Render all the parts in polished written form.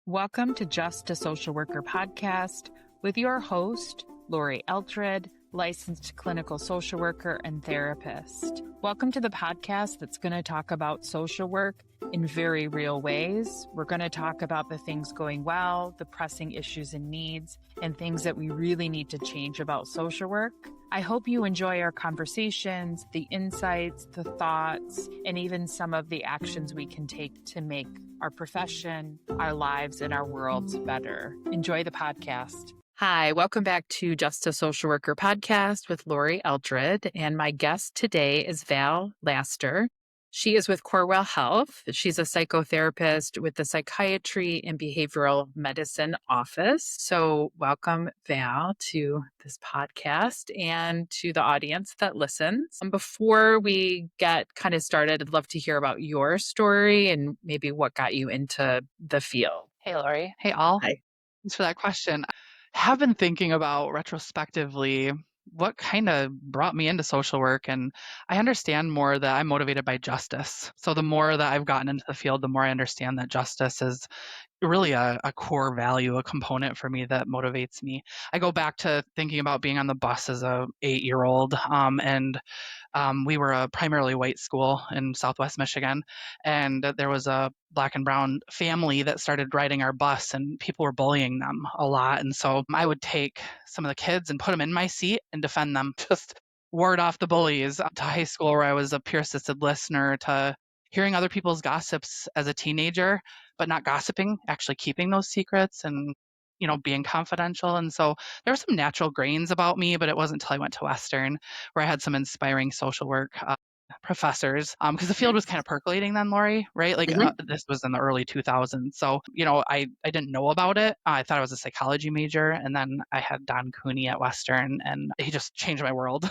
Welcome to Just a Social Worker podcast with your host, Lori Eltred, licensed clinical social worker and therapist. Welcome to the podcast that's going to talk about social work in very real ways. We're going to talk about the things going well, the pressing issues and needs, and things that we really need to change about social work. I hope you enjoy our conversations, the insights, the thoughts, and even some of the actions we can take to make our profession, our lives, and our worlds better. Enjoy the podcast. Hi, welcome back to Just a Social Worker podcast with Lori Eldred, and my guest today is Val Laster. She is with Corewell Health. She's a psychotherapist with the Psychiatry and Behavioral Medicine Office. So welcome, Val, to this podcast and to the audience that listens. Before we get kind of started, I'd love to hear about your story and maybe what got you into the field. Hey, Lori. Hey, all. Hi. Thanks for that question. I have been thinking about retrospectively what kind of brought me into social work, and I understand more that I'm motivated by justice. So the more that I've gotten into the field, the more I understand that justice is really a core value, a component for me that motivates me. I go back to thinking about being on the bus as a 8-year-old, and we were a primarily white school in Southwest Michigan, and there was a Black and brown family that started riding our bus, and people were bullying them a lot. And so I would take some of the kids and put them in my seat and defend them, just ward off the bullies. To high school, where I was a peer assisted listener, to hearing other people's gossips as a teenager, but not gossiping, actually keeping those secrets and being confidential. And so there were some natural grains about me, but it wasn't until I went to Western where I had some inspiring social work professors, because the field was kind of percolating then, Lori, right? Like this was in the early 2000s. So, I didn't know about it. I thought I was a psychology major. And then I had Don Cooney at Western, and he just changed my world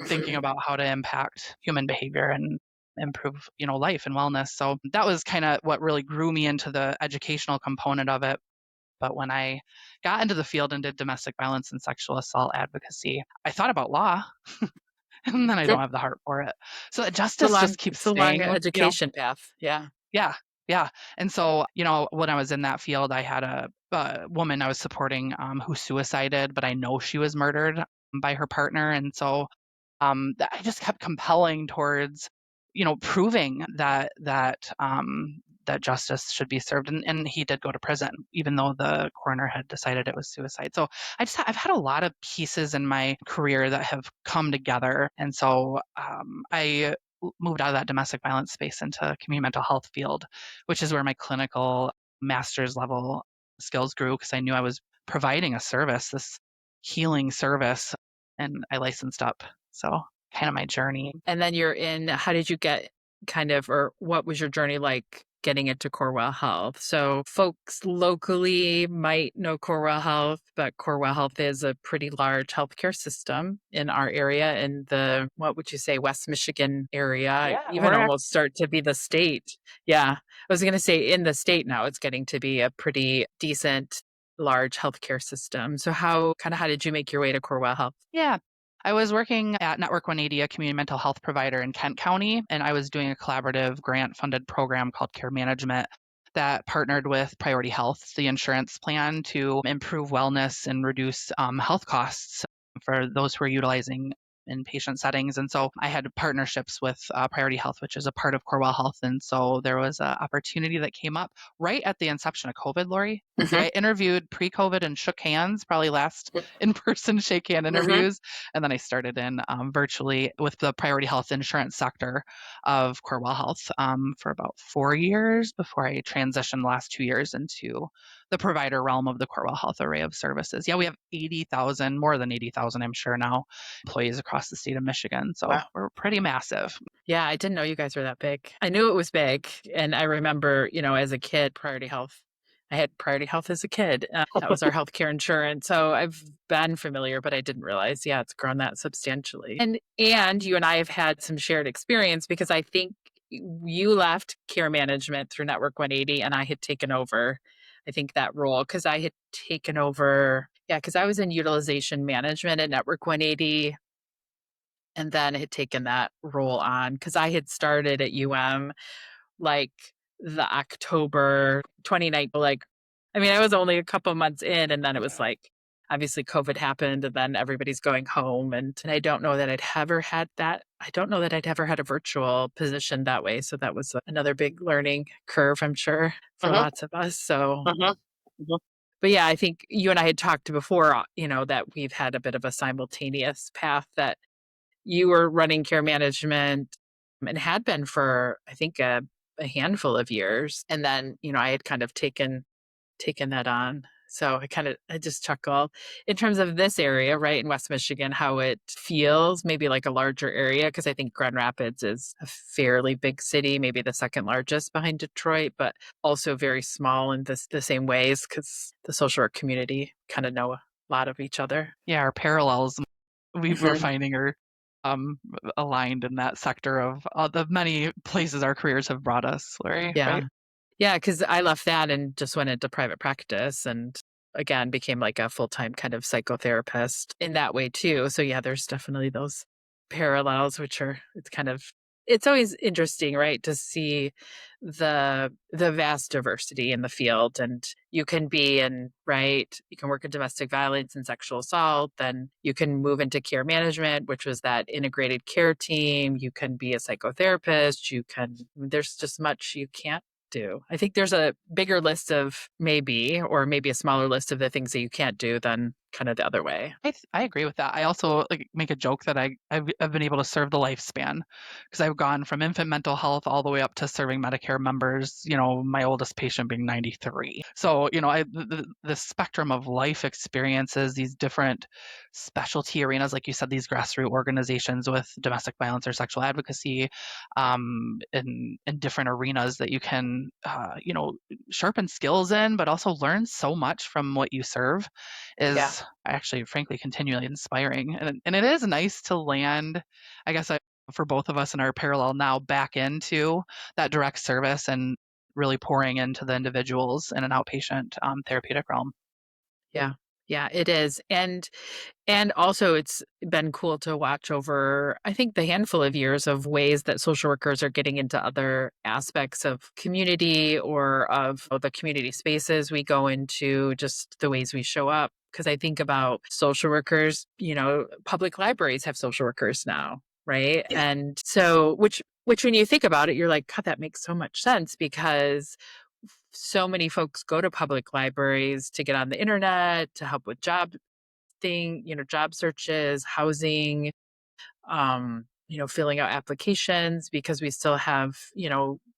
thinking about how to impact human behavior and improve, life and wellness. So that was kind of what really grew me into the educational component of it. But when I got into the field and did domestic violence and sexual assault advocacy, I thought about law, and then I don't have the heart for it. So justice just keeps It's a long staying with, education path. Yeah. yeah, yeah. And so, when I was in that field, I had a woman I was supporting who suicided, but I know she was murdered by her partner. And so I just kept compelling towards, proving that justice should be served. And he did go to prison, even though the coroner had decided it was suicide. So I've had a lot of pieces in my career that have come together. And so I moved out of that domestic violence space into community mental health field, which is where my clinical master's level skills grew, because I knew I was providing a service, this healing service, and I licensed up. So kind of my journey. And then how did you get or what was your journey like getting into Corewell Health? So folks locally might know Corewell Health, but Corewell Health is a pretty large healthcare system in our area, in the, what would you say, West Michigan area, even almost start to be the state. Yeah. I was going to say in the state now, it's getting to be a pretty decent, large healthcare system. So how did you make your way to Corewell Health? Yeah. I was working at Network 180, a community mental health provider in Kent County, and I was doing a collaborative grant-funded program called Care Management that partnered with Priority Health, the insurance plan, to improve wellness and reduce health costs for those who are utilizing inpatient settings. And so I had partnerships with Priority Health, which is a part of Corewell Health. And so there was an opportunity that came up right at the inception of COVID, Lori. I interviewed pre-COVID and shook hands, probably last in-person shake hand interviews. And then I started in virtually with the Priority Health insurance sector of Corewell Health for about 4 years before I transitioned the last 2 years into the provider realm of the Corewell Health array of services. Yeah, we have 80,000, more than 80,000, I'm sure now, employees across the state of Michigan. So We're pretty massive. Yeah, I didn't know you guys were that big. I knew it was big. And I remember, as a kid, I had Priority Health as a kid. That was our healthcare insurance. So I've been familiar, but I didn't realize, it's grown that substantially. And you and I have had some shared experience, because I think you left care management through Network 180 and I had taken over, I think, that role, because I had taken over, because I was in utilization management at Network 180. And then had taken that role on, because I had started at UM like the October 2019, like I mean, I was only a couple months in, and then it was like, obviously COVID happened, and then everybody's going home, and I don't know that I'd ever had that. I don't know that I'd ever had a virtual position that way, so that was another big learning curve, I'm sure, for Mhm, lots of us. So, mhm, mhm. but yeah, I think you and I had talked before, that we've had a bit of a simultaneous path, that you were running care management and had been for, I think, a handful of years. And then, I had kind of taken that on. So I just chuckle in terms of this area, right, in West Michigan, how it feels maybe like a larger area. Cause I think Grand Rapids is a fairly big city, maybe the second largest behind Detroit, but also very small in the same ways because the social work community kind of know a lot of each other. Yeah, our parallels we were Mhm. finding are um, aligned in that sector of the many places our careers have brought us, Larry, Yeah. right? Yeah, because I left that and just went into private practice and again became like a full-time kind of psychotherapist in that way too. So yeah, there's definitely those parallels, which are it's always interesting, right, to see the vast diversity in the field. And you can be in, right, you can work in domestic violence and sexual assault, then you can move into care management, which was that integrated care team. You can be a psychotherapist, there's just much you can't do. I think there's a bigger list of or maybe a smaller list of the things that you can't do than kind of the other way. I agree with that. I also like make a joke that I've been able to serve the lifespan because I've gone from infant mental health all the way up to serving Medicare members. My oldest patient being 93. So the spectrum of life experiences, these different specialty arenas, like you said, these grassroots organizations with domestic violence or sexual advocacy, in different arenas that you can sharpen skills in, but also learn so much from what you serve Yeah. is actually frankly continually inspiring. And it is nice to land, I guess, for both of us in our parallel now back into that direct service and really pouring into the individuals in an outpatient therapeutic realm. Yeah. Yeah, it is. And also it's been cool to watch over, I think, the handful of years of ways that social workers are getting into other aspects of community or of the community spaces we go into, just the ways we show up. Because I think about social workers, public libraries have social workers now, right? Yeah. And so, which when you think about it, you're like, God, that makes so much sense because so many folks go to public libraries to get on the internet, to help with job searches, housing, filling out applications because we still have,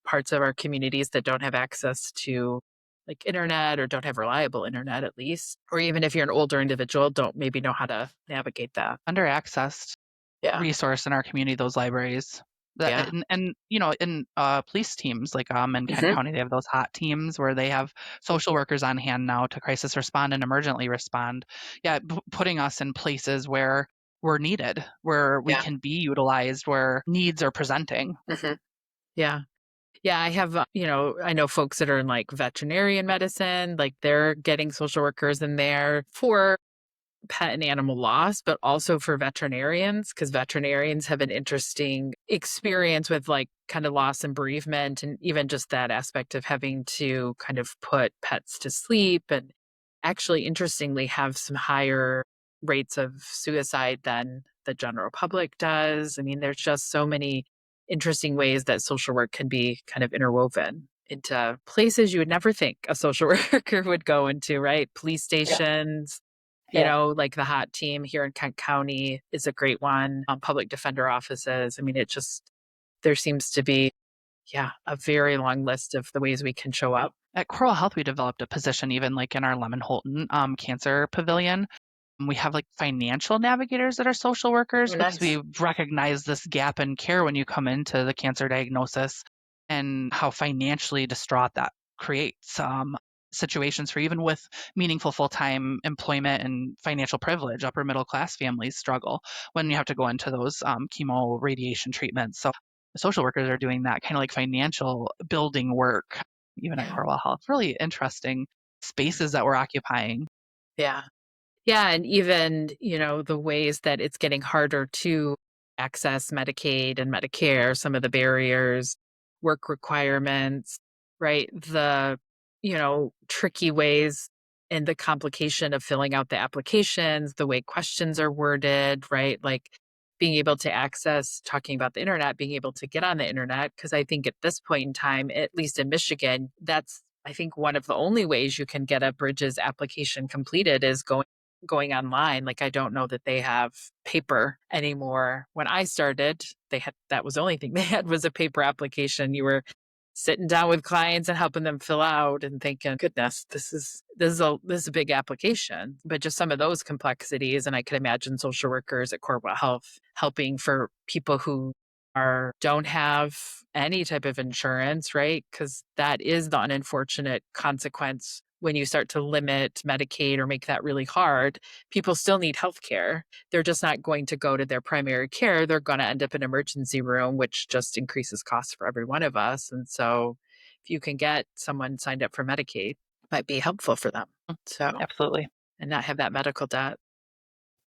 parts of our communities that don't have access to like internet or don't have reliable internet at least. Or even if you're an older individual, don't maybe know how to navigate that. Under accessed Yeah. resource in our community, those libraries. Yeah. And in police teams like in Kent Mhm. County, they have those hot teams where they have social workers on hand now to crisis respond and emergently respond. Yeah, putting us in places where we're needed, where we Yeah. can be utilized, where needs are presenting. Mhm. Yeah. Yeah, I have, I know folks that are in like veterinarian medicine, like they're getting social workers in there for pet and animal loss, but also for veterinarians, because veterinarians have an interesting experience with like kind of loss and bereavement, and even just that aspect of having to kind of put pets to sleep and actually, interestingly, have some higher rates of suicide than the general public does. I mean, there's just so many interesting ways that social work can be kind of interwoven into places you would never think a social worker would go into, right? Police Yeah. stations, Yeah. like the hot team here in Kent County is a great one. Public defender offices. I mean, there seems to be, yeah, a very long list of the ways we can show up. At Coral Health, we developed a position even like in our Lemon Holton cancer pavilion. We have like financial navigators that are social Oh, workers because nice. we recognize this gap in care when you come into the cancer diagnosis and how financially distraught that creates. Situations for even with meaningful full time employment and financial privilege, upper middle class families struggle when you have to go into those chemo radiation treatments. So, social workers are doing that kind of like financial building work, even at Yeah. Corewell Health. Really interesting spaces that we're occupying. Yeah. Yeah. And even, the ways that it's getting harder to access Medicaid and Medicare, some of the barriers, work requirements, right? tricky ways and the complication of filling out the applications, the way questions are worded, right? Like being able to access, talking about the internet, being able to get on the internet. Cause I think at this point in time, at least in Michigan, that's, I think, one of the only ways you can get a Bridges application completed is going online. Like I don't know that they have paper anymore. When I started, that was the only thing they had was a paper application. You were sitting down with clients and helping them fill out and thinking, goodness, this is a big application. But just some of those complexities, and I could imagine social workers at Corporate Health helping for people who don't have any type of insurance, right? Because that is the unfortunate consequence when you start to limit Medicaid or make that really hard. People still need health care. They're just not going to go to their primary care. They're going to end up in an emergency room, which just increases costs for every one of us. And so if you can get someone signed up for Medicaid, it might be helpful for them. So, Absolutely. and not have that medical debt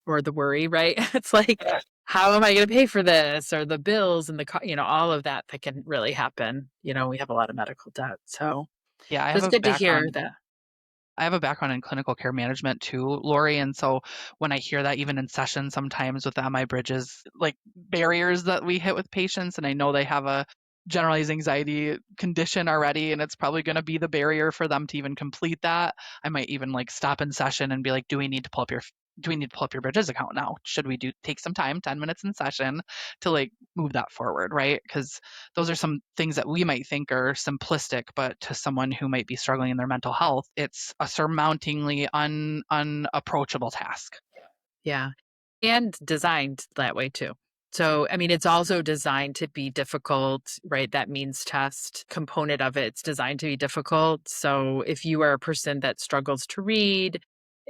or the worry, right? It's like, Yes. how am I going to pay for this, or the bills and all of that can really happen. We have a lot of medical debt. So Yeah, it's good to hear that. I have a background in clinical care management too, Lori. And so when I hear that even in sessions sometimes with the MI Bridges, like barriers that we hit with patients, and I know they have a generalized anxiety condition already, and it's probably going to be the barrier for them to even complete that. I might even like stop in session and be like, do we need to pull up your Bridges account now? Should we take some time, 10 minutes in session to like move that forward, right? Because those are some things that we might think are simplistic, but to someone who might be struggling in their mental health, it's a surmountingly unapproachable task. Yeah. And designed that way too. So, I mean, it's also designed to be difficult, right? That means test component of it's designed to be difficult. So, if you are a person that struggles to read,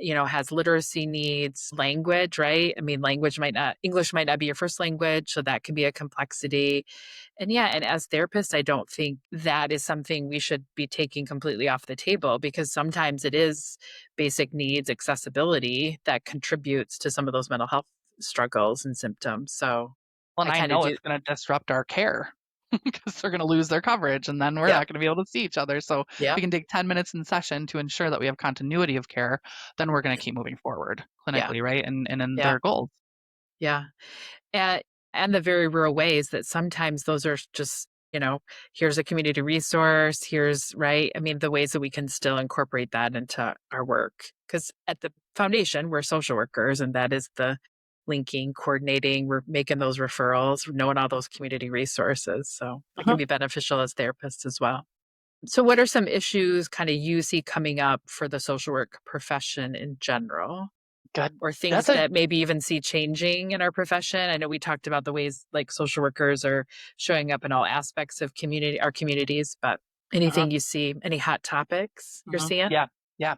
has literacy needs, language, right? I mean, English might not be your first language. So, that can be a complexity. And yeah, and as therapists, I don't think that is something we should be taking completely off the table, because sometimes it is basic needs, accessibility that contributes to some of those mental health struggles and symptoms. So Well, and I I kind of know do. it's going to disrupt our care because they're going to lose their coverage and then we're Yep. not going to be able to see each other. So if we Yep. can take 10 minutes in session to ensure that we have continuity of care, then we're going to keep moving forward Yeah. clinically, right? And in Yeah. their goals. Yeah. And the very real ways that sometimes those are just, here's a community resource, here's, right. I mean, the ways that we can still incorporate that into our work. Because at the foundation, we're social workers, and that is the linking, coordinating, we're making those referrals, knowing all those community resources. So it can Uh-huh. be beneficial as therapists as well. So, what are some issues kind of you see coming up for the social work profession in general? Good. Or things That's a that maybe even see changing in our profession? I know we talked about the ways like social workers are showing up in all aspects of our communities, but uh-huh. anything you see, any hot topics you're seeing? Yeah. Yeah.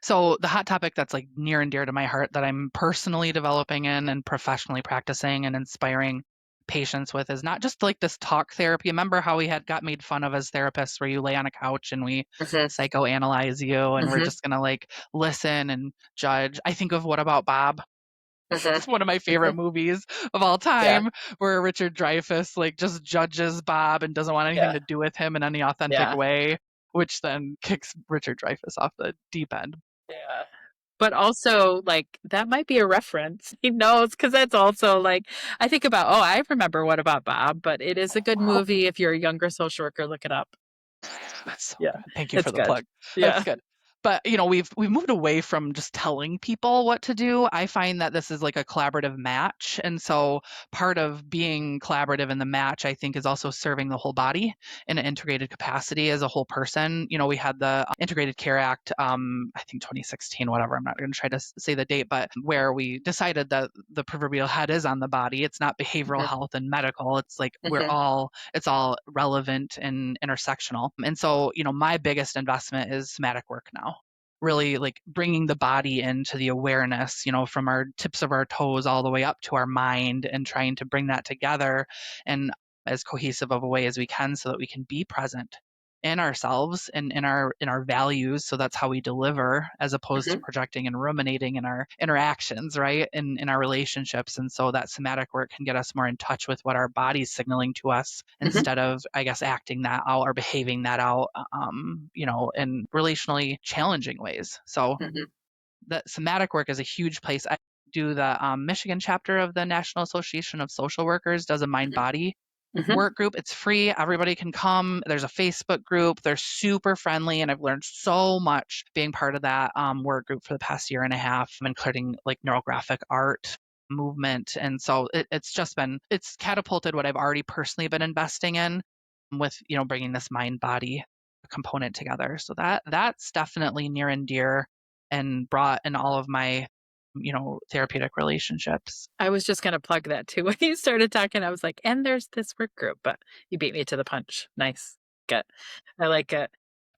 So the hot topic that's like near and dear to my heart that I'm personally developing in and professionally practicing and inspiring patients with is not just like this talk therapy. Remember how we had got made fun of as therapists where you lay on a couch and we Hmm. psychoanalyze you and we're Hmm. just gonna like listen and judge. I think of What About Bob? Hmm. It's one of my Hmm. favorite movies of all Yeah. time where Richard Dreyfuss like just judges Bob and doesn't want anything Yeah. to do with him in any authentic Yeah. way, which then kicks Richard Dreyfuss off the deep end. Yeah. But also, like, that might be a reference. He knows, because that's also like, I think about, oh, I remember What About Bob, but it is a good movie. If you're a younger social worker, look it up. That's so Yeah. good. Thank you It's for the good. plug. That's Yeah. good. But we've moved away from just telling people what to do. I find that this is like a collaborative match. And so part of being collaborative in the match, I think, is also serving the whole body in an integrated capacity as a whole person. We had the Integrated Care Act, I think 2016, whatever. I'm not going to try to say the date, but where we decided that the proverbial head is on the body. It's not behavioral Hmm. health and medical. It's like Hmm. it's all relevant and intersectional. And so, my biggest investment is somatic work now. Really like bringing the body into the awareness, from our tips of our toes all the way up to our mind and trying to bring that together and as cohesive of a way as we can so that we can be present in ourselves and in our values. So that's how we deliver, as opposed to Mhm. projecting and ruminating in our interactions, right? In our relationships. And so that somatic work can get us more in touch with what our body's signaling to us, Mhm. instead of, I guess, acting that out or behaving that out, in relationally challenging ways. So Mhm. the somatic work is a huge place. I do the Michigan chapter of the National Association of Social Workers does a mind Mhm. body Mhm. work group. It's free. Everybody can come. There's a Facebook group. They're super friendly, and I've learned so much being part of that work group for the past year and a half, including like neurographic art movement. And so it's catapulted what I've already personally been investing in with, bringing this mind body component together. So that's definitely near and dear and brought in all of my, therapeutic relationships. I was just gonna plug that too. When you started talking, I was like, "And there's this work group," but you beat me to the punch. Nice. Good. I like it.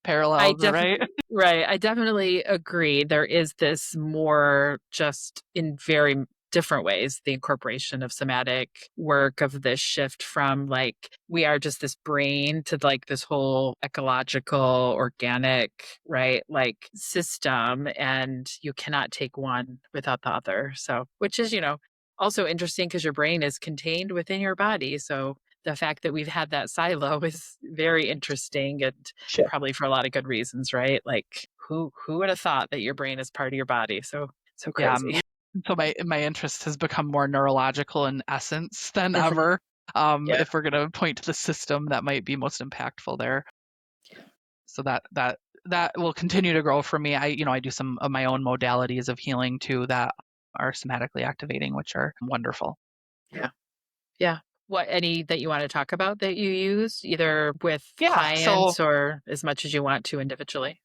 I Parallels, right? definitely right, I definitely agree. There is this more just in very different ways, the incorporation of somatic work, of this shift from, like, we are just this brain to, like, this whole ecological, organic, right, like, system, and you cannot take one without the other. So which is, also interesting because your brain is contained within your body, so the fact that we've had that silo is very interesting and Sure. probably for a lot of good reasons, right? Like who would have thought that your brain is part of your body? So Yeah. crazy. So my interest has become more neurological in essence than Mhm. ever. Yeah. If we're going to point to the system that might be most impactful there. So that will continue to grow for me. I do some of my own modalities of healing too that are somatically activating, which are wonderful. Yeah. Yeah. What any that you want to talk about that you use either with Yeah. So clients or as much as you want to individually?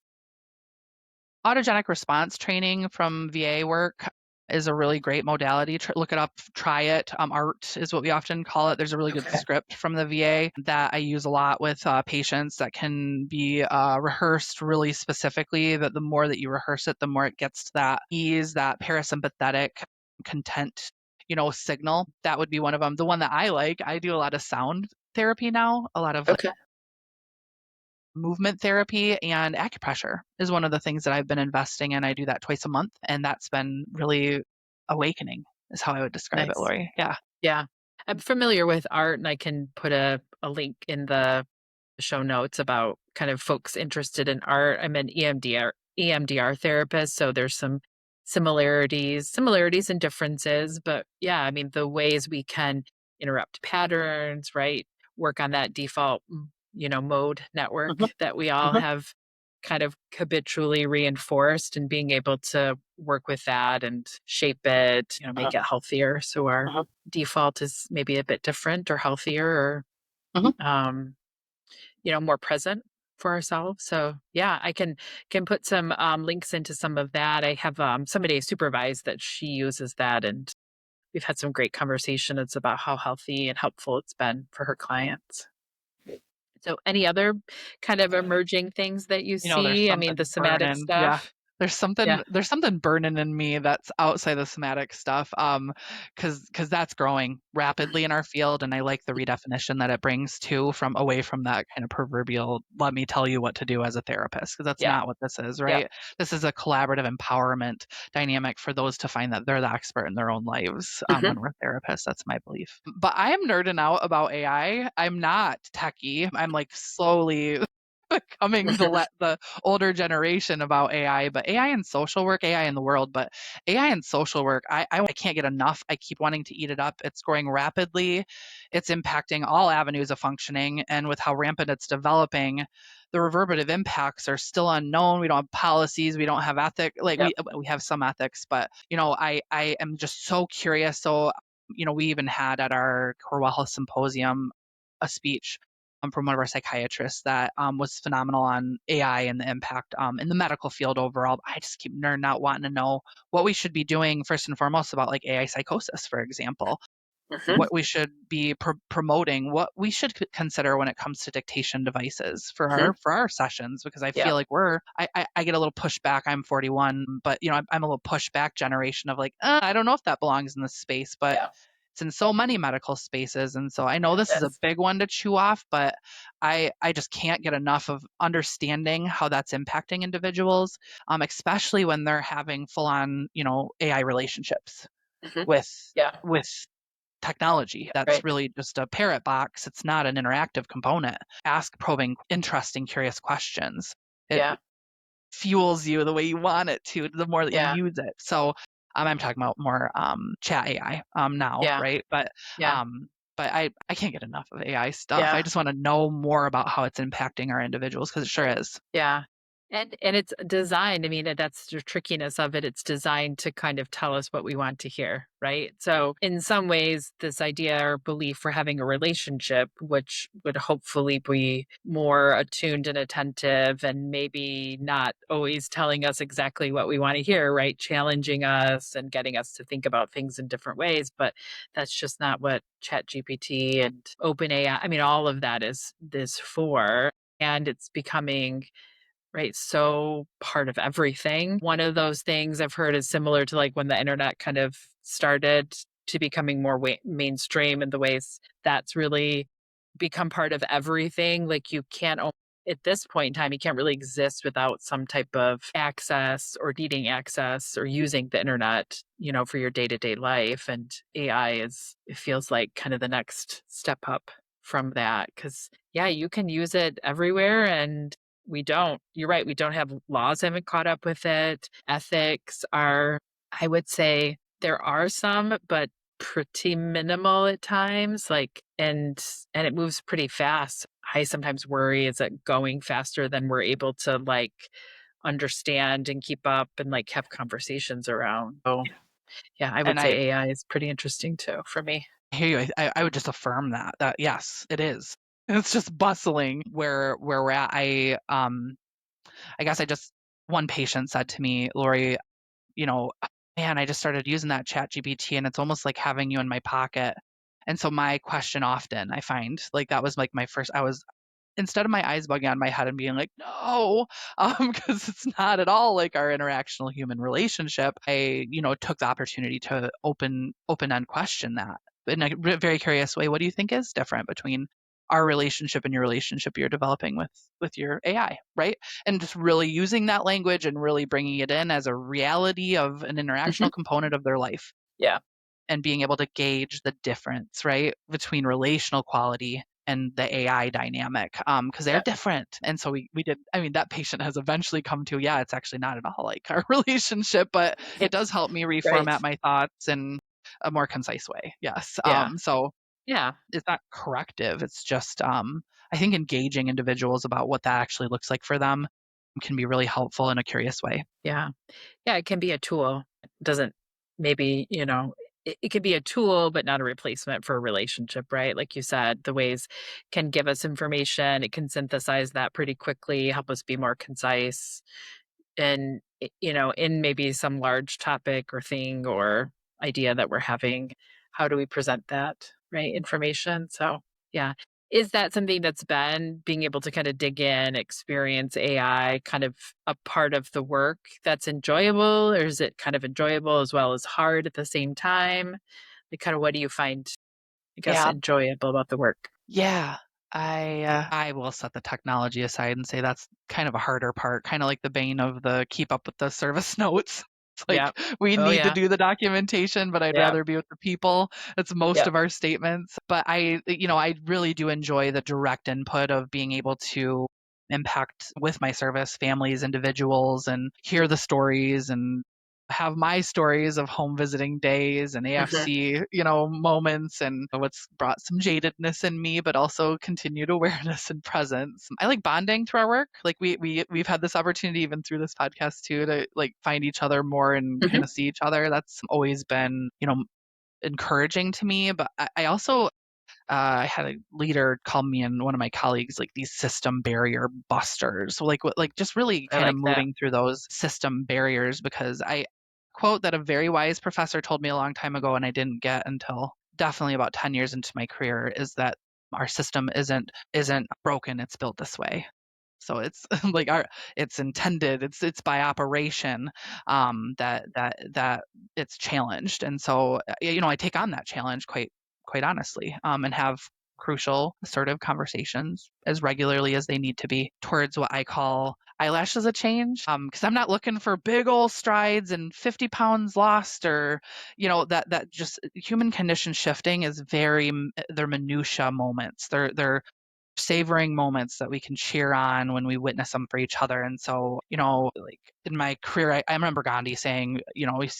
autogenic response training from VA work is a really great modality. Look it up, try it. ART is what we often call it. There's a really good Okay. script from the VA that I use a lot with patients that can be rehearsed really specifically. That the more that you rehearse it, the more it gets to that ease, that parasympathetic content, signal. That would be one of them. The one that I like, I do a lot of sound therapy now, a lot of like Okay. movement therapy, and acupressure is one of the things that I've been investing in. I do that twice a month, and that's been really awakening, is how I would describe it, Nice. Lori. Yeah. Yeah. I'm familiar with art and I can put a link in the show notes about kind of folks interested in art. I'm an EMDR therapist, so there's some similarities and differences, but yeah, I mean the ways we can interrupt patterns, right? Work on that default, mode network Hmm. that we all Hmm. have kind of habitually reinforced and being able to work with that and shape it, Uh-huh. make it healthier. So our Uh-huh. default is maybe a bit different or healthier or Hmm. um more present for ourselves. So yeah, I can put some links into some of that. I have somebody I supervise that she uses that, and we've had some great conversations about how healthy and helpful it's been for her clients. So any other kind of emerging things that you There's see? I mean, the something somatic burning. Yeah. stuff. There's Yeah. something burning in me that's outside the somatic stuff. Because that's growing rapidly in our field, and I like the redefinition that it brings too, from away from that kind of proverbial "let me tell you what to do" as a therapist, because that's Yeah. not what this is, Yep. right? This is a collaborative empowerment dynamic for those to find that they're the expert in their own lives, Mhm. when we're therapists. That's my belief. But I am nerding out about AI. I'm not techie. I'm like slowly becoming the older generation about AI. But AI in social work, AI in the world, but AI in social work, I can't get enough. I keep wanting to eat it up. It's growing rapidly. It's impacting all avenues of functioning, and with how rampant it's developing, the reverberative impacts are still unknown. We don't have policies. We don't have ethic. Like Yep. we have some ethics, but I am just so curious. So we even had at our core health symposium a speech from one of our psychiatrists that was phenomenal on AI and the impact in the medical field overall. I just keep nerding out wanting to know what we should be doing first and foremost about like AI psychosis, for example, Mhm. what we should be promoting, what we should consider when it comes to dictation devices for Mhm. our sessions, because I Yeah. feel like I get a little pushback. I'm 41, but I'm a little pushback generation of like, I don't know if that belongs in this space, but Yeah. It's in so many medical spaces. And so I know this is a Yes. big one to chew off, but I just can't get enough of understanding how that's impacting individuals, especially when they're having full on, AI relationships Mhm. with Yeah. with technology. That's Right. really just a parrot box. It's not an interactive component. Ask probing, interesting, curious questions. It Yeah. fuels you the way you want it to, the more that you Yeah. use it. So I'm talking about more chat AI now, Yeah. right? Yeah. Um, but I can't get enough of AI stuff. I Yeah. just want to know more about how it's impacting our individuals because it sure is. Yeah. And it's designed, I mean, that's the trickiness of it. It's designed to kind of tell us what we want to hear, right? So in some ways, this idea or belief for having a relationship, which would hopefully be more attuned and attentive and maybe not always telling us exactly what we want to hear, right? Challenging us and getting us to think about things in different ways. But that's just not what ChatGPT and OpenAI, I mean, all of that is for. And it's becoming, right, so part of everything. One of those things I've heard is similar to like when the internet kind of started to becoming more mainstream in the ways that's really become part of everything. Like you can't, at this point in time, you can't really exist without some type of access or needing access or using the internet, for your day to day life. And AI it feels like kind of the next step up from that. Cause yeah, you can use it everywhere and we don't. You're right. We don't have laws haven't caught up with it. Ethics are, I would say there are some, but pretty minimal at times. Like, and it moves pretty fast. I sometimes worry, is it going faster than we're able to like understand and keep up and like have conversations around. So yeah, I And would say AI is pretty interesting too for me. I hear you. I would just affirm that yes, it is. It's just bustling where we're at. I guess one patient said to me, Lori, you know, man, I just started using that chat GPT and it's almost like having you in my pocket. And so my question often I find like that was like my first, I was instead of my eyes bugging on my head and being like, no, because it's not at all like our interactional human relationship. I, took the opportunity to open-end question that in a very curious way. What do you think is different between our relationship and your relationship you're developing with your AI, right? And just really using that language and really bringing it in as a reality of an Mhm. interactional component of their life Yeah. and being able to gauge the difference, right, between relational quality and the AI dynamic, because they're Yeah. different. And so we did. I mean, that patient has eventually come to, yeah, it's actually not at all like our relationship, but it does help me Right. reformat my thoughts in a more concise way. Yes. Yeah. So Yeah. it's not corrective. It's just, I think engaging individuals about what that actually looks like for them can be really helpful in a curious way. Yeah. Yeah, it can be a tool. It doesn't maybe, it could be a tool, but not a replacement for a relationship, right? Like you said, the ways can give us information. It can synthesize that pretty quickly, help us be more concise and, in maybe some large topic or thing or idea that we're having. How do we present that, right? Information. So, yeah. Is that something that's been being able to kind of dig in, experience AI kind of a part of the work that's enjoyable, or is it kind of enjoyable as well as hard at the same time? Like, kind of what do you find, I guess, Yeah. enjoyable about the work? Yeah, I will set the technology aside and say that's kind of a harder part, kind of like the bane of the keep up with the service notes. It's Yeah. like we Oh, need to yeah. do the documentation, but I'd Yeah. rather be with the people. That's most Yeah. of our statements. But I really do enjoy the direct input of being able to impact with my service families, individuals, and hear the stories and have my stories of home visiting days and Mhm. AFC, moments and what's brought some jadedness in me, but also continued awareness and presence. I like bonding through our work. Like we've had this opportunity even through this podcast too to like find each other more and Mhm. kind of see each other. That's always been, encouraging to me. But I also I had a leader call me and one of my colleagues like these system barrier busters. So like just really I kind of like that. moving through those system barriers because I quote that a very wise professor told me a long time ago and I didn't get until definitely about 10 years into my career is that our system isn't broken, it's built this way. So it's like it's intended, it's by operation, that it's challenged. And so, I take on that challenge quite honestly, and have crucial, assertive conversations as regularly as they need to be towards what I call eyelashes of change. Because I'm not looking for big old strides and 50 pounds lost, or that just human condition shifting is they're minutia moments. They're savoring moments that we can cheer on when we witness them for each other. And so, like in my career, I remember Gandhi saying, we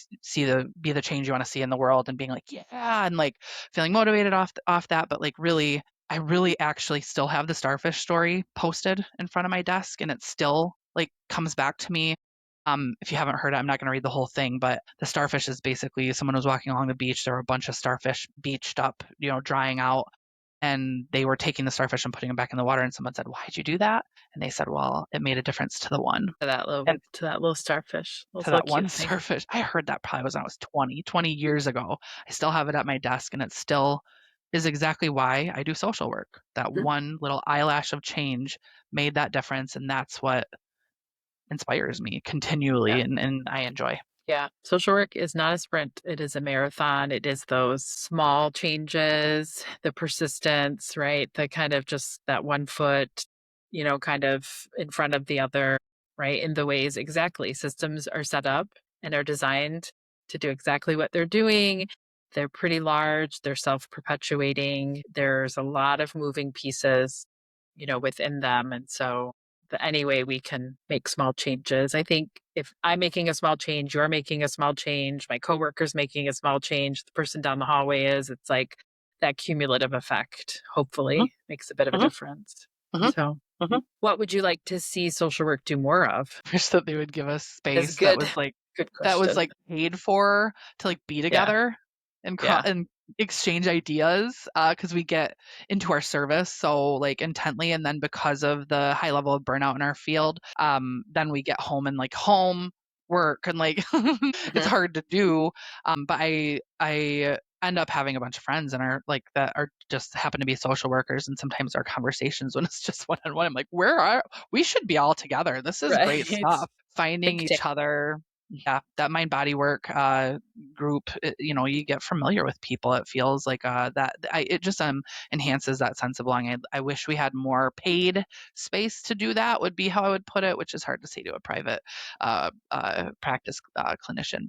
be the change you want to see in the world, and being like, yeah, and like feeling motivated off that. But like really, I really actually still have the starfish story posted in front of my desk, and it still like comes back to me. If you haven't heard it, I'm not going to read the whole thing, but the starfish is basically someone was walking along the beach. There were a bunch of starfish beached up, drying out, and they were taking the starfish and putting them back in the water. And someone said, "Why'd you do that?" And they said, "Well, it made a difference to the one." And To that little starfish, to those little that one cute things. starfish. I heard that probably when I was 20 years ago. I still have it at my desk, and it still is exactly why I do social work. That Mhm. one little eyelash of change made that difference, and that's what inspires me continually, Yeah. and I enjoy. Yeah. Social work is not a sprint. It is a marathon. It is those small changes, the persistence, right? The kind of just that one foot, kind of in front of the other, right? In the ways exactly systems are set up and are designed to do exactly what they're doing. They're pretty large, they're self perpetuating. There's a lot of moving pieces, within them. And so any way we can make small changes. I think if I'm making a small change, you're making a small change, my coworker's making a small change, the person down the hallway is, it's like that cumulative effect, Mhm, hopefully, makes a bit of a mhm, difference. mhm, So, mhm. what would you like to see social work do more of? Wish that they would give us That's space good. Good that was question. like paid for to like be Yeah. together Yeah. and exchange ideas, because we get into our service so like intently, and then because of the high level of burnout in our field, then we get home and like home work and like it's Hmm. hard to do. But I end up having a bunch of friends and are like that are just happen to be social workers, and sometimes our conversations when it's just one on one, I'm like, we should be all together. This is great Right. stuff. Finding Think tank. each other. Yeah, that mind body work group, you get familiar with people. It feels like it just enhances that sense of belonging. I wish we had more paid space to do that, would be how I would put it, which is hard to say to a private practice clinician.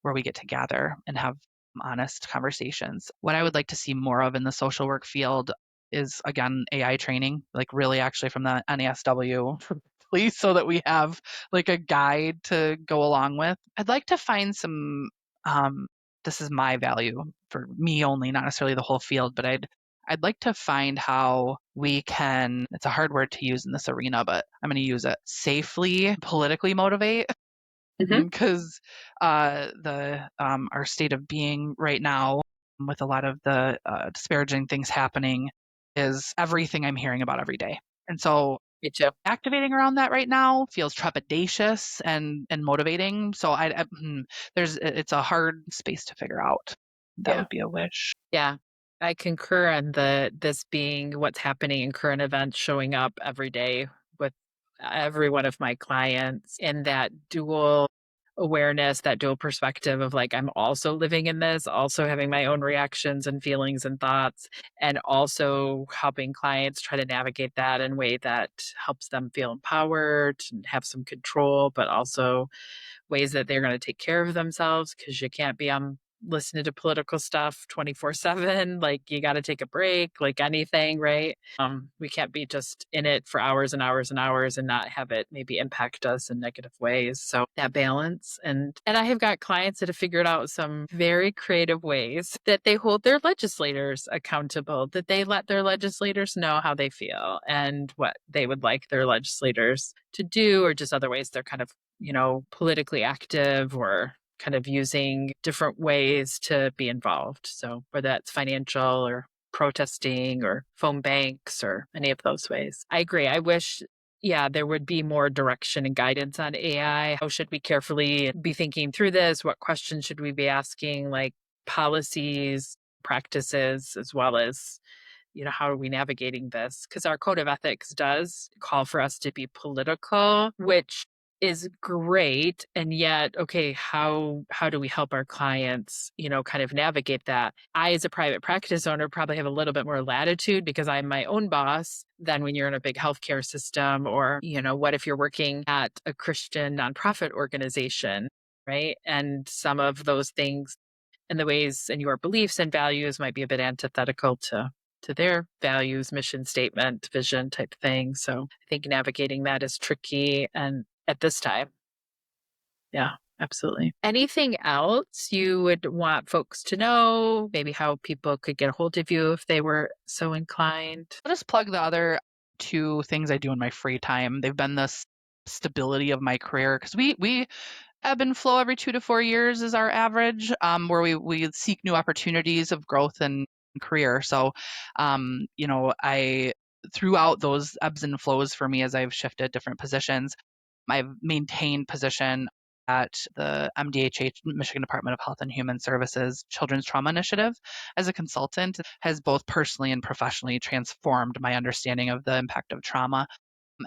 Where we get to gather and have honest conversations. What I would like to see more of in the social work field is, again, AI training, like really actually from the NASW, please, so that we have like a guide to go along with. I'd like to find some, um, this is my value for me only, not necessarily the whole field, but I'd like to find how we can, it's a hard word to use in this arena, but I'm going to use it, safely politically motivate. Hmm. Because the our state of being right now, with a lot of the disparaging things happening, is everything I'm hearing about every day. And so Me too. activating around that right now feels trepidatious and motivating. So it's a hard space to figure out. That Yeah. would be a wish. Yeah. I concur on this being what's happening in current events showing up every day with every one of my clients, in that dual awareness, that dual perspective of like, I'm also living in this, also having my own reactions and feelings and thoughts, and also helping clients try to navigate that in a way that helps them feel empowered and have some control, but also ways that they're going to take care of themselves, because you can't be on listening to political stuff 24/7. Like, you got to take a break, like anything, right? We can't be just in it for hours and hours and hours and not have it maybe impact us in negative ways. So that balance, and I have got clients that have figured out some very creative ways that they hold their legislators accountable, that they let their legislators know how they feel and what they would like their legislators to do, or just other ways they're kind of, politically active, or kind of using different ways to be involved. So whether that's financial or protesting or phone banks or any of those ways. I agree. I wish, yeah, there would be more direction and guidance on AI. How should we carefully be thinking through this? What questions should we be asking? Like policies, practices, as well as how are we navigating this? Because our code of ethics does call for us to be political, which is great. And yet, okay, how do we help our clients, kind of navigate that? I, as a private practice owner, probably have a little bit more latitude because I'm my own boss than when you're in a big healthcare system, or, what if you're working at a Christian nonprofit organization, right? And some of those things and the ways and your beliefs and values might be a bit antithetical to their values, mission statement, vision type thing. So I think navigating that is tricky, and at this time. Yeah, absolutely. Anything else you would want folks to know? Maybe how people could get a hold of you if they were so inclined? I'll just plug the other two things I do in my free time. They've been the stability of my career, because we ebb and flow every 2 to 4 years is our average, where we seek new opportunities of growth and career. So, I throughout those ebbs and flows for me, as I've shifted different positions, I've maintained position at the MDHH, Michigan Department of Health and Human Services Children's Trauma Initiative as a consultant, has both personally and professionally transformed my understanding of the impact of trauma.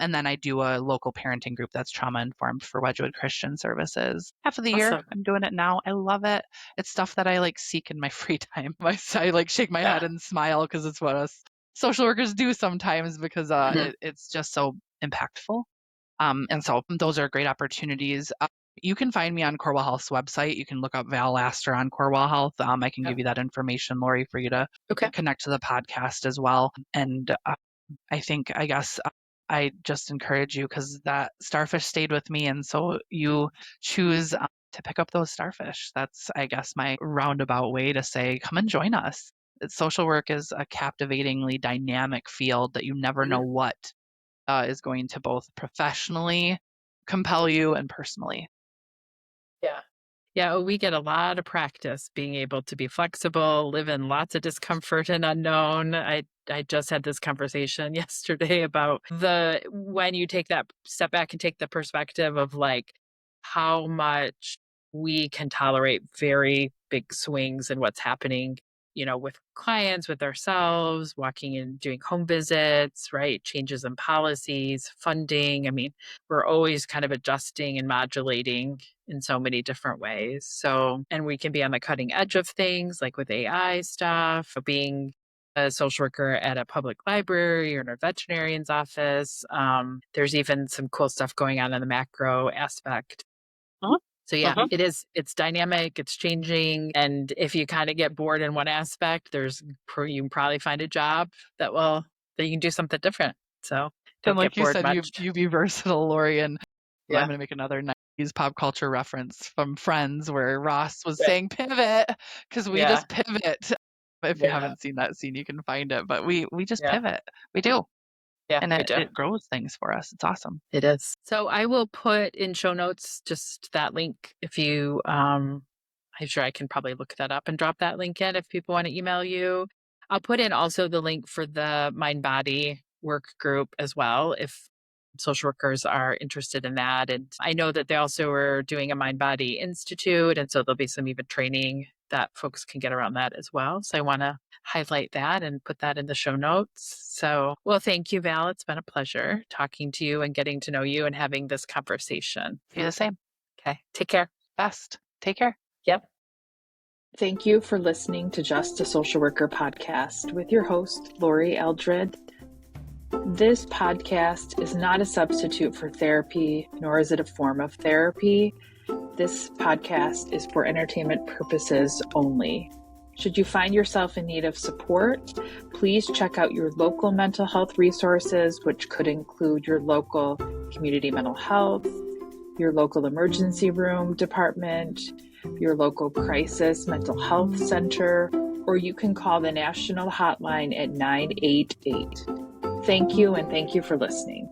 And then I do a local parenting group that's trauma informed for Wedgwood Christian Services. Half of the year, Awesome. I'm doing it now. I love it. It's stuff that I seek in my free time. I shake my head and smile because it's what us social workers do sometimes, because it's just so impactful. And so those are great opportunities. You can find me on Corewell Health's website. You can look up Val Laster on Corewell Health. I can give you that information, Lori, for you to connect to the podcast as well. And I guess I just encourage you, because that starfish stayed with me. And so you choose to pick up those starfish. That's, I guess, my roundabout way to say, come and join us. Social work is a captivatingly dynamic field that you never know what is going to both professionally compel you and personally. Yeah. Yeah, we get a lot of practice being able to be flexible, live in lots of discomfort and unknown. I just had this conversation yesterday about when you take that step back and take the perspective of how much we can tolerate very big swings in what's happening, with clients, with ourselves, walking and doing home visits, right? Changes in policies, funding. I mean, we're always kind of adjusting and modulating in so many different ways. So, and we can be on the cutting edge of things, like with AI stuff, being a social worker at a public library or in a veterinarian's office. There's even some cool stuff going on in the macro aspect. So yeah, it's dynamic, it's changing. And if you kind of get bored in one aspect, you can probably find a job that you can do something different. So don't like get bored you said, much. you be versatile, Lori. And Yeah. I'm going to make another 90s pop culture reference from Friends, where Ross was saying pivot, because we just pivot. If you haven't seen that scene, you can find it. But we just pivot. We do. Yeah, and it grows things for us. It's awesome. It is. So I will put in show notes just that link. If you, I'm sure I can probably look that up and drop that link in if people want to email you. I'll put in also the link for the Mind Body work group as well, if social workers are interested in that. And I know that they also are doing a Mind Body Institute. And so there'll be some even training that folks can get around that as well. So I want to highlight that and put that in the show notes. So, well, thank you, Val. It's been a pleasure talking to you and getting to know you and having this conversation. You're the same. Okay. Take care. Best. Take care. Yep. Thank you for listening to Just a Social Worker podcast with your host, Lori Eldred. This podcast is not a substitute for therapy, nor is it a form of therapy. This podcast is for entertainment purposes only. Should you find yourself in need of support, please check out your local mental health resources, which could include your local community mental health, your local emergency room department, your local crisis mental health center, or you can call the national hotline at 988. Thank you, and thank you for listening.